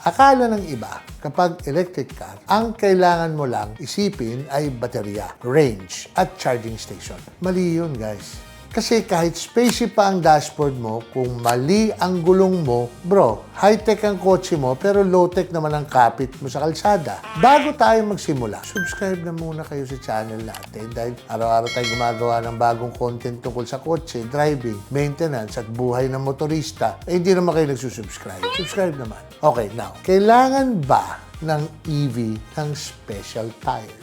Akala ng iba, kapag electric car, ang kailangan mo lang isipin ay baterya, range, at charging station. Mali yun, guys. Kasi kahit spacey pa ang dashboard mo, kung mali ang gulong mo, bro, high-tech ang kotse mo pero low-tech naman ang kapit mo sa kalsada. Bago tayo magsimula, subscribe na muna kayo sa channel natin dahil araw-araw tayo gumagawa ng bagong content tungkol sa kotse, driving, maintenance at buhay ng motorista. Eh, hindi naman kayo nagsusubscribe. Subscribe naman. Okay, now, kailangan ba ng EV ng special tires?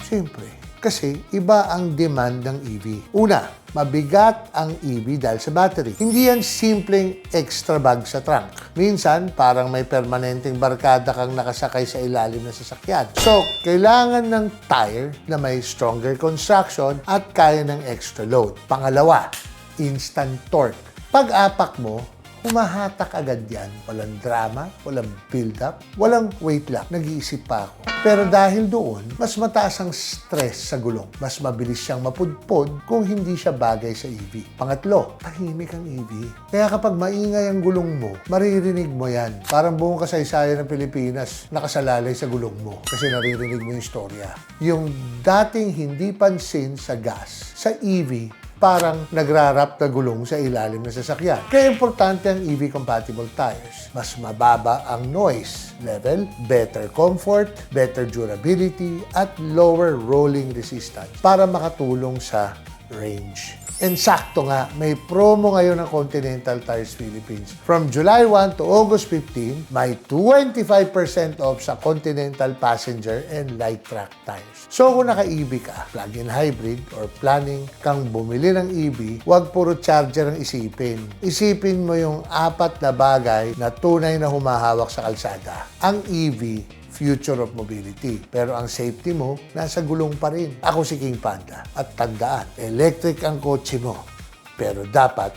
Siyempre. Kasi iba ang demand ng EV. Una, mabigat ang EV dahil sa battery. Hindi yan simpleng extra bag sa trunk. Minsan, parang may permanenteng barkada kang nakasakay sa ilalim ng sasakyan. So, kailangan ng tire na may stronger construction at kaya ng extra load. Pangalawa, instant torque. Pag-apak mo, humahatak agad yan. Walang drama, walang build-up, walang wait lang. Nag-iisip pa ako. Pero dahil doon, mas mataas ang stress sa gulong. Mas mabilis siyang mapudpod kung hindi siya bagay sa EV. Pangatlo, tahimik ang EV. Kaya kapag maingay ang gulong mo, maririnig mo yan. Parang buong kasaysayan ng Pilipinas nakasalalay sa gulong mo kasi naririnig mo yung istorya. Yung dating hindi pansin sa gas, sa EV, parang nagrarap na gulong sa ilalim ng sasakyan. Kaya importante ang EV-compatible tires. Mas mababa ang noise level, better comfort, better durability, at lower rolling resistance para makatulong sa range. And sakto nga, may promo ngayon ng Continental Tires Philippines. From July 1 to August 15, may 25% off sa Continental Passenger and Light Truck tires. So kung naka-EV ka, plug-in hybrid, or planning kang bumili ng EV, huwag puro charger ang isipin. Isipin mo yung apat na bagay na tunay na humahawak sa kalsada. Ang EV, future of mobility. Pero ang safety mo, nasa gulong pa rin. Ako si King Panda. At tandaan, electric ang kotse mo. Pero dapat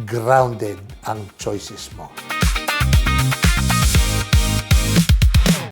grounded ang choices mo.